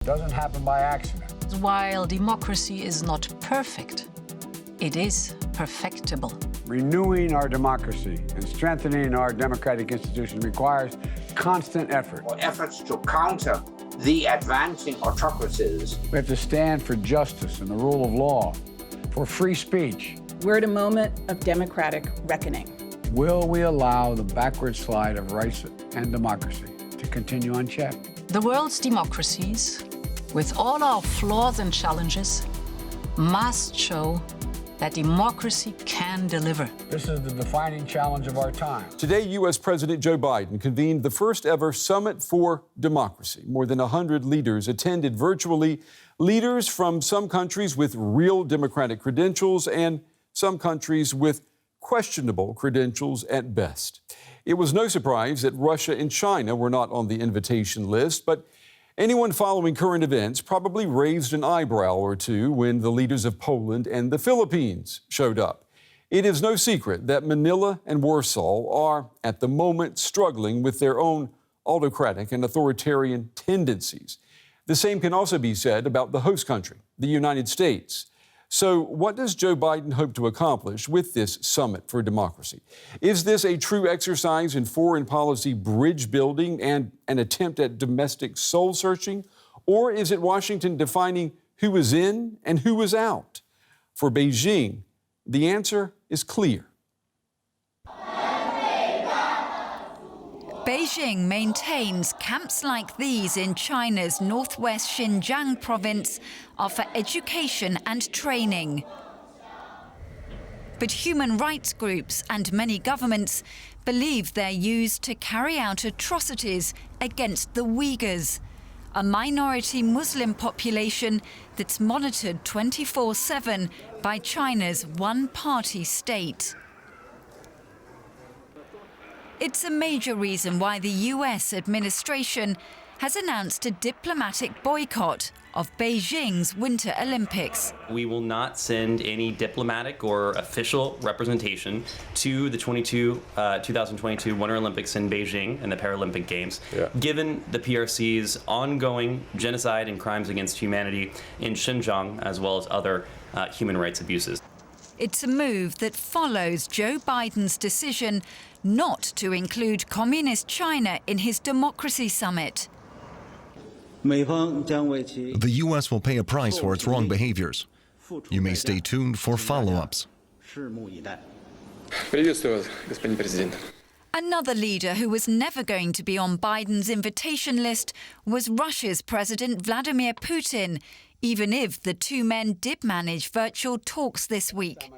doesn't happen by accident. While democracy is not perfect, it is perfectible. Renewing our democracy and strengthening our democratic institutions requires constant effort. Efforts to counter the advancing autocracies. We have to stand for justice and the rule of law, for free speech. We're at a moment of democratic reckoning. Will we allow the backward slide of rights and democracy to continue unchecked? The world's democracies, with all our flaws and challenges, must show that democracy can deliver. This is the defining challenge of our time. Today, U.S. President Joe Biden convened the first ever Summit for Democracy. More than 100 leaders attended virtually. Leaders from some countries with real democratic credentials and some countries with questionable credentials at best. It was no surprise that Russia and China were not on the invitation list, but anyone following current events probably raised an eyebrow or two when the leaders of Poland and the Philippines showed up. It is no secret that Manila and Warsaw are, at the moment, struggling with their own autocratic and authoritarian tendencies. The same can also be said about the host country, the United States. So what does Joe Biden hope to accomplish with this Summit for Democracy? Is this a true exercise in foreign policy bridge building and an attempt at domestic soul searching? Or is it Washington defining who is in and who is out? For Beijing, the answer is clear. Beijing maintains camps like these in China's northwest Xinjiang province are for education and training. But human rights groups and many governments believe they're used to carry out atrocities against the Uyghurs, a minority Muslim population that's monitored 24/7 by China's one-party state. It's a major reason why the US administration has announced a diplomatic boycott of Beijing's Winter Olympics. We will not send any diplomatic or official representation to the 2022 Winter Olympics in Beijing and the Paralympic Games, given the PRC's ongoing genocide and crimes against humanity in Xinjiang, as well as other human rights abuses. It's a move that follows Joe Biden's decision not to include Communist China in his democracy summit. The U.S. will pay a price for its wrong behaviors. You may stay tuned for follow-ups. Another leader who was never going to be on Biden's invitation list was Russia's President Vladimir Putin, even if the two men did manage virtual talks this week.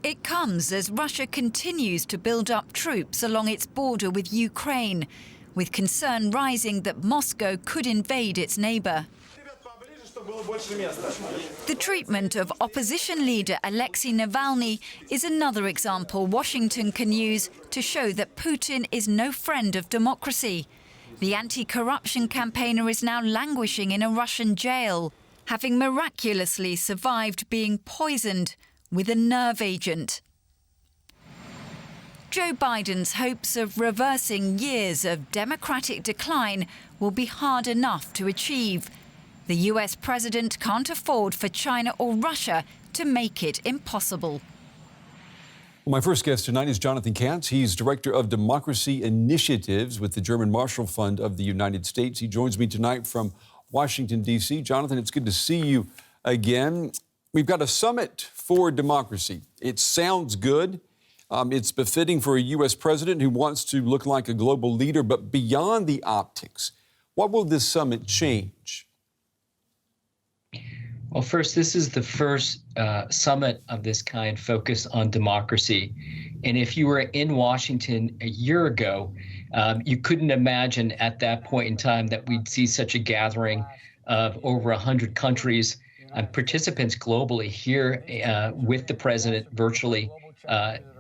It comes as Russia continues to build up troops along its border with Ukraine, with concern rising that Moscow could invade its neighbor. The treatment of opposition leader Alexei Navalny is another example Washington can use to show that Putin is no friend of democracy. The anti-corruption campaigner is now languishing in a Russian jail, having miraculously survived being poisoned with a nerve agent. Joe Biden's hopes of reversing years of democratic decline will be hard enough to achieve. The US president can't afford for China or Russia to make it impossible. Well, my first guest tonight is Jonathan Kantz. He's Director of Democracy Initiatives with the German Marshall Fund of the United States. He joins me tonight from Washington, D.C. Jonathan, it's good to see you again. We've got a summit for democracy. It sounds good. It's befitting for a U.S. president who wants to look like a global leader. But beyond the optics, what will this summit change? Well, first, this is the first summit of this kind focused on democracy. And if you were in Washington a year ago, you couldn't imagine at that point in time that we'd see such a gathering of over 100 countries and participants globally here with the president virtually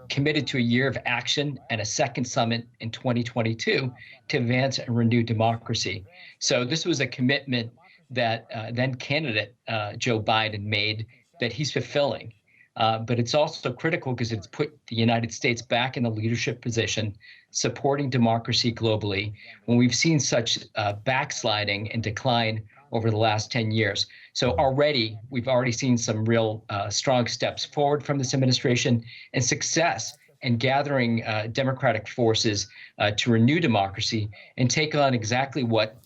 committed to a year of action and a second summit in 2022 to advance and renew democracy. So this was a commitment that then candidate Joe Biden made that he's fulfilling. But it's also critical because it's put the United States back in a leadership position, supporting democracy globally when we've seen such backsliding and decline over the last 10 years. So we've already seen some real strong steps forward from this administration and success in gathering democratic forces to renew democracy and take on exactly what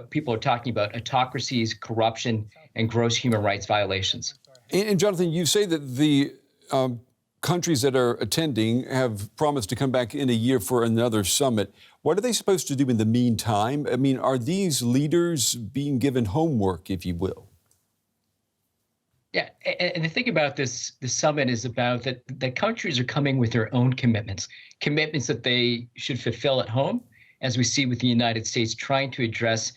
people are talking about: autocracies, corruption, and gross human rights violations. And Jonathan, you say that the countries that are attending have promised to come back in a year for another summit. What are they supposed to do in the meantime? I mean, are these leaders being given homework, if you will? Yeah, and the thing about this summit is about that countries are coming with their own commitments that they should fulfill at home, as we see with the United States trying to address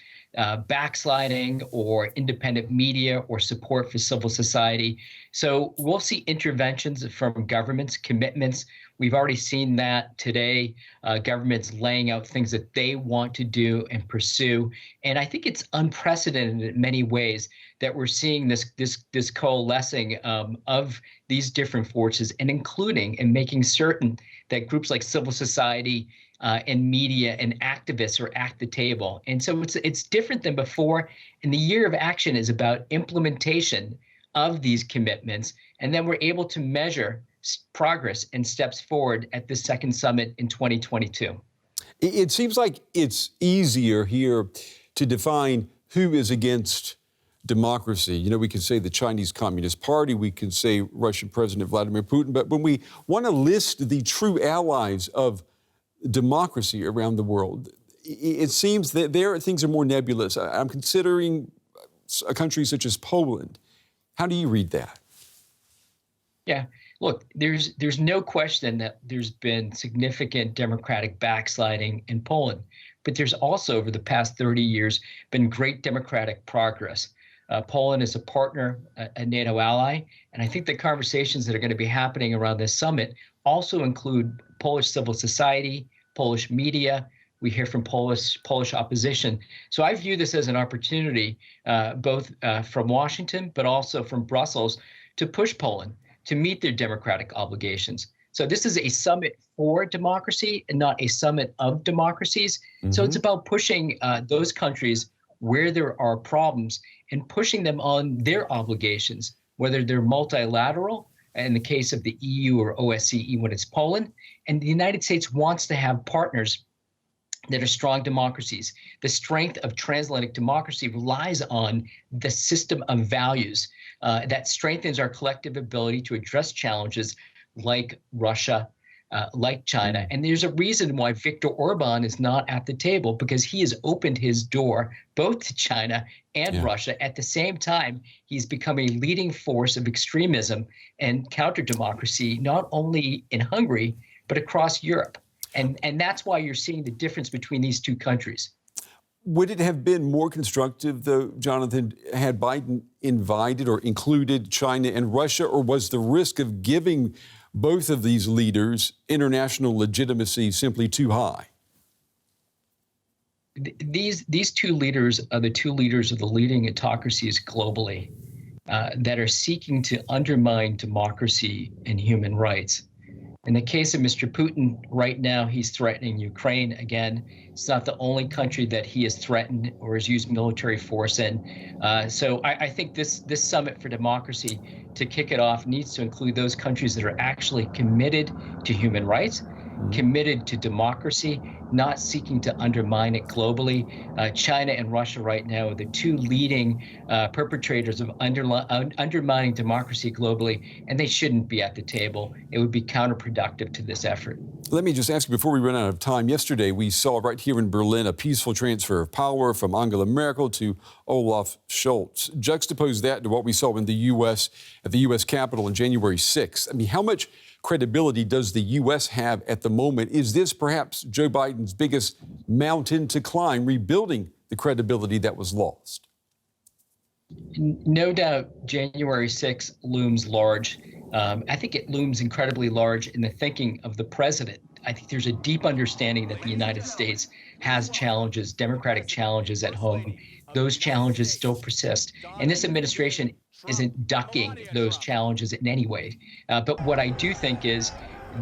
backsliding or independent media or support for civil society. So we'll see interventions from governments, commitments. We've already seen that today, governments laying out things that they want to do and pursue. And I think it's unprecedented in many ways that we're seeing this coalescing of these different forces, and including and making certain that groups like civil society and media and activists are at the table. And so it's different than before. And the year of action is about implementation of these commitments. And then we're able to measure progress and steps forward at this second summit in 2022. It seems like it's easier here to define who is against democracy. You know, we can say the Chinese Communist Party, we can say Russian President Vladimir Putin, but when we want to list the true allies of democracy around the world, it seems that things are more nebulous. I'm considering a country such as Poland. How do you read that? Yeah, look, there's no question that there's been significant democratic backsliding in Poland, but there's also over the past 30 years been great democratic progress. Poland is a partner, a NATO ally, and I think the conversations that are going to be happening around this summit also include Polish civil society, Polish media. We hear from Polish opposition. So I view this as an opportunity, both from Washington, but also from Brussels, to push Poland to meet their democratic obligations. So this is a summit for democracy and not a summit of democracies. Mm-hmm. So it's about pushing those countries where there are problems and pushing them on their obligations, whether they're multilateral, in the case of the EU or OSCE when it's Poland. And the United States wants to have partners that are strong democracies. The strength of transatlantic democracy relies on the system of values that strengthens our collective ability to address challenges like Russia, like China. And there's a reason why Viktor Orban is not at the table, because he has opened his door both to China and Russia. At the same time, he's become a leading force of extremism and counter-democracy, not only in Hungary, but across Europe. And that's why you're seeing the difference between these two countries. Would it have been more constructive, though, Jonathan, had Biden invited or included China and Russia, or was the risk of giving both of these leaders international legitimacy simply too high? These two leaders are the two leaders of the leading autocracies globally that are seeking to undermine democracy and human rights. In the case of Mr. Putin, right now, he's threatening Ukraine again. It's not the only country that he has threatened or has used military force in. So I think this summit for democracy, to kick it off, needs to include those countries that are actually committed to human rights, committed to democracy, not seeking to undermine it globally. China and Russia right now are the two leading perpetrators of undermining democracy globally, and they shouldn't be at the table. It would be counterproductive to this effort. Let me just ask you, before we run out of time, yesterday we saw right here in Berlin a peaceful transfer of power from Angela Merkel to Olaf Scholz. Juxtapose that to what we saw in the U.S. at the U.S. Capitol on January 6th. I mean, how much credibility does the U.S. have at the moment? Is this perhaps Joe Biden's biggest mountain to climb, rebuilding the credibility that was lost? No doubt January 6th looms large. I think it looms incredibly large in the thinking of the president. I think there's a deep understanding that the United States has challenges, democratic challenges at home. Those challenges still persist. And this administration isn't ducking those challenges in any way. But what I do think is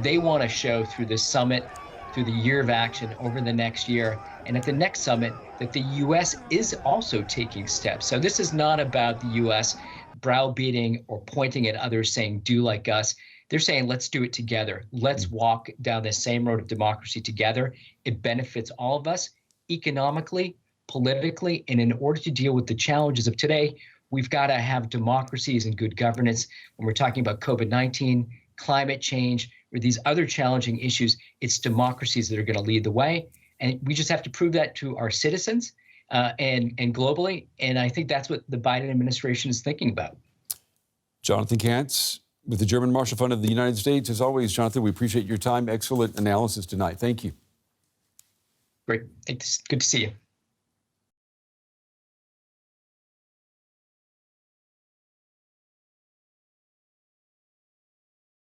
they want to show through this summit through the year of action over the next year. And at the next summit, that the U.S. is also taking steps. So this is not about the U.S. browbeating or pointing at others saying, do like us. They're saying, let's do it together. Let's walk down the same road of democracy together. It benefits all of us economically, politically, and in order to deal with the challenges of today, we've got to have democracies and good governance. When we're talking about COVID-19, climate change, or these other challenging issues, it's democracies that are going to lead the way. And we just have to prove that to our citizens and globally. And I think that's what the Biden administration is thinking about. Jonathan Kantz with the German Marshall Fund of the United States. As always, Jonathan, we appreciate your time. Excellent analysis tonight. Thank you. Great. It's good to see you.